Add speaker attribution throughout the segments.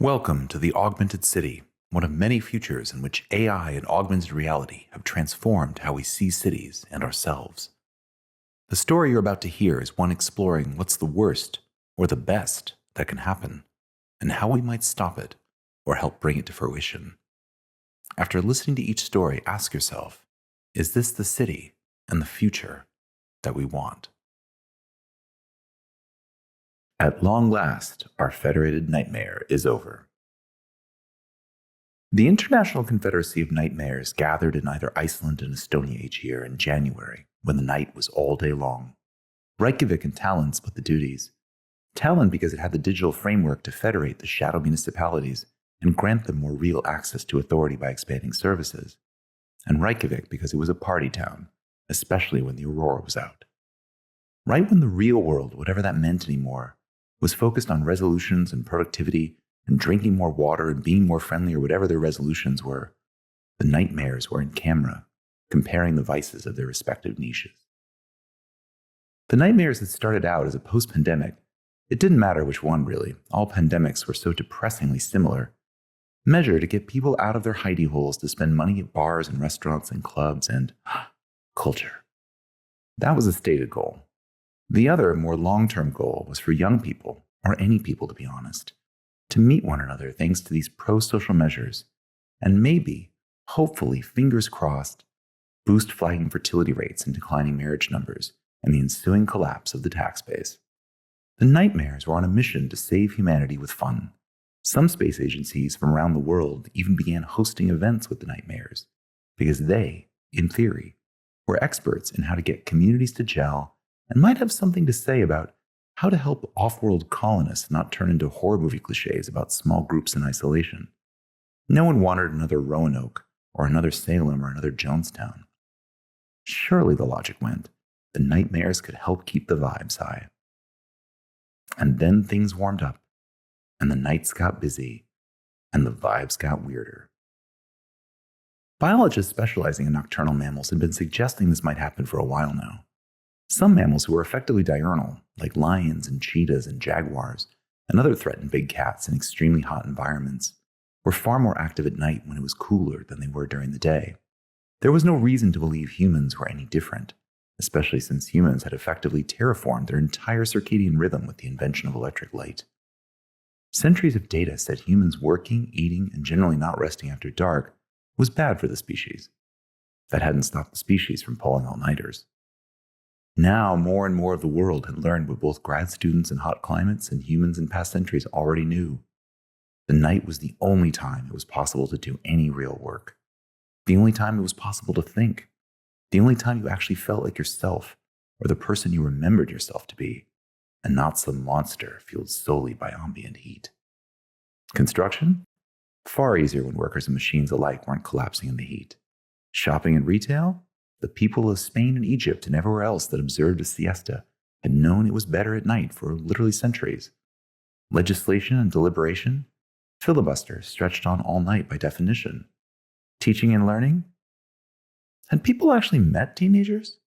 Speaker 1: Welcome to the Augmented City, one of many futures in which AI and augmented reality have transformed how we see cities and ourselves. The story you're about to hear is one exploring what's the worst or the best that can happen, and how we might stop it or help bring it to fruition. After listening to each story, ask yourself, is this the city and the future that we want? At long last, our Federated nightmare is over. The International Confederacy of Nightmares gathered in either Iceland and Estonia each year in January, when the night was all day long. Reykjavik and Tallinn split the duties. Tallinn because it had the digital framework to federate the shadow municipalities and grant them more real access to authority by expanding services. And Reykjavik because it was a party town, especially when the aurora was out. Right when the real world, whatever that meant anymore, was focused on resolutions and productivity and drinking more water and being more friendly or whatever their resolutions were, the nightmares were in camera, comparing the vices of their respective niches. The nightmares had started out as a post-pandemic. It didn't matter which one, really. All pandemics were so depressingly similar. Measure to get people out of their hidey holes to spend money at bars and restaurants and clubs and culture. That was a stated goal. The other, more long-term goal was for young people, or any people to be honest, to meet one another thanks to these pro-social measures, and maybe, hopefully, fingers crossed, boost flagging fertility rates and declining marriage numbers and the ensuing collapse of the tax base. The nightmares were on a mission to save humanity with fun. Some space agencies from around the world even began hosting events with the nightmares, because they, in theory, were experts in how to get communities to gel and might have something to say about how to help off-world colonists not turn into horror movie cliches about small groups in isolation. No one wanted another Roanoke, or another Salem, or another Jonestown. Surely, the logic went, the nightmares could help keep the vibes high. And then things warmed up, and the nights got busy, and the vibes got weirder. Biologists specializing in nocturnal mammals had been suggesting this might happen for a while now. Some mammals who were effectively diurnal, like lions and cheetahs and jaguars, and other threatened big cats in extremely hot environments, were far more active at night when it was cooler than they were during the day. There was no reason to believe humans were any different, especially since humans had effectively terraformed their entire circadian rhythm with the invention of electric light. Centuries of data said humans working, eating, and generally not resting after dark was bad for the species. That hadn't stopped the species from pulling all-nighters. Now, more and more of the world had learned what both grad students in hot climates and humans in past centuries already knew. The night was the only time it was possible to do any real work. The only time it was possible to think. The only time you actually felt like yourself, or the person you remembered yourself to be, and not some monster fueled solely by ambient heat. Construction? Far easier when workers and machines alike weren't collapsing in the heat. Shopping and retail? The people of Spain and Egypt and everywhere else that observed a siesta had known it was better at night for literally centuries. Legislation and deliberation? Filibuster stretched on all night by definition. Teaching and learning? Had people actually met teenagers?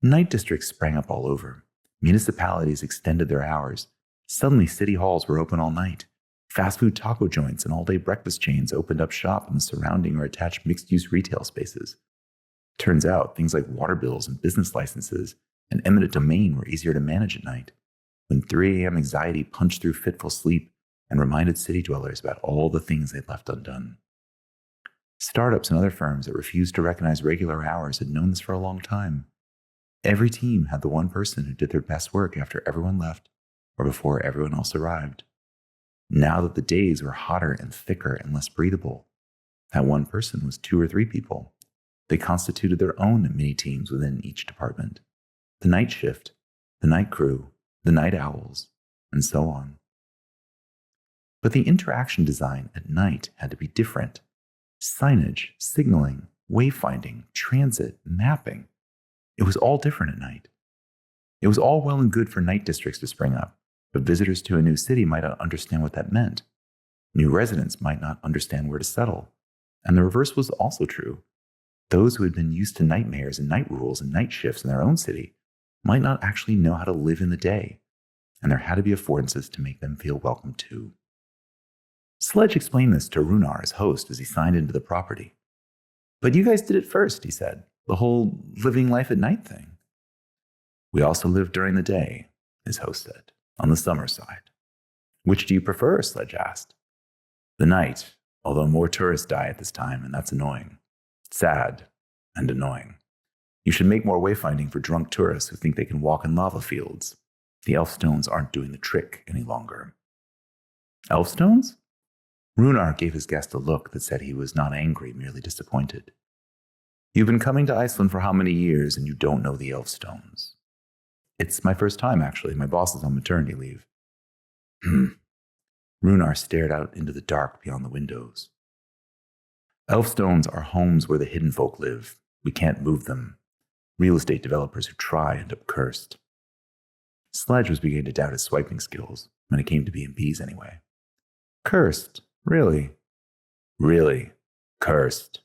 Speaker 1: Night districts sprang up all over. Municipalities extended their hours. Suddenly city halls were open all night. Fast food taco joints and all-day breakfast chains opened up shop in the surrounding or attached mixed-use retail spaces. Turns out, things like water bills and business licenses and eminent domain were easier to manage at night, when 3 a.m. anxiety punched through fitful sleep and reminded city dwellers about all the things they'd left undone. Startups and other firms that refused to recognize regular hours had known this for a long time. Every team had the one person who did their best work after everyone left or before everyone else arrived. Now that the days were hotter and thicker and less breathable, that one person was 2 or 3 people. They constituted their own mini-teams within each department. The night shift, the night crew, the night owls, and so on. But the interaction design at night had to be different. Signage, signaling, wayfinding, transit, mapping. It was all different at night. It was all well and good for night districts to spring up, but visitors to a new city might not understand what that meant. New residents might not understand where to settle. And the reverse was also true. Those who had been used to nightmares and night rules and night shifts in their own city might not actually know how to live in the day, and there had to be affordances to make them feel welcome too. Sledge explained this to Runar, his host, as he signed into the property. But you guys did it first, he said. The whole living life at night thing. We also live during the day, his host said, on the summer side. Which do you prefer? Sledge asked. The night, although more tourists die at this time, and that's annoying. Sad and annoying. You should make more wayfinding for drunk tourists who think they can walk in lava fields. The elf stones aren't doing the trick any longer. Elf stones? Runar gave his guest a look that said he was not angry, merely disappointed. You've been coming to Iceland for how many years, and you don't know the elf stones? It's my first time, actually. My boss is on maternity leave. Runar stared out into the dark beyond the windows. Elf stones are homes where the hidden folk live. We can't move them. Real estate developers who try end up cursed. Sledge was beginning to doubt his swiping skills when it came to B&Bs anyway. Cursed? Really? Really cursed.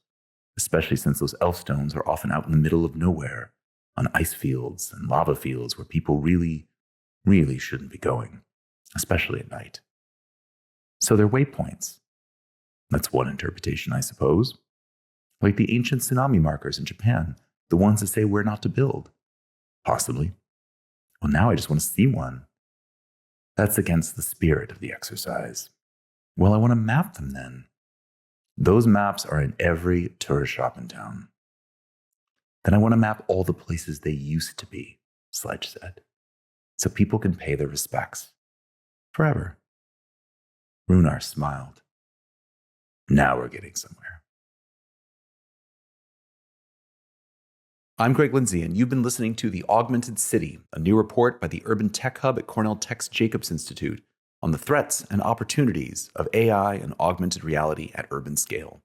Speaker 1: Especially since those elf stones are often out in the middle of nowhere, on ice fields and lava fields where people really, really shouldn't be going, especially at night. So they're waypoints. That's one interpretation, I suppose. Like the ancient tsunami markers in Japan, the ones that say where not to build. Possibly. Well, now I just want to see one. That's against the spirit of the exercise. Well, I want to map them then. Those maps are in every tourist shop in town. Then I want to map all the places they used to be, Sledge said, so people can pay their respects. Forever. Runar smiled. Now we're getting somewhere. I'm Greg Lindsay, and you've been listening to The Augmented City, a new report by the Urban Tech Hub at Cornell Tech's Jacobs Institute on the threats and opportunities of AI and augmented reality at urban scale.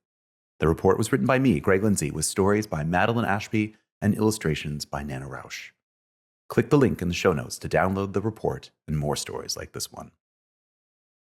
Speaker 1: The report was written by me, Greg Lindsay, with stories by Madeline Ashby and illustrations by Rausch. Click the link in the show notes to download the report and more stories like this one.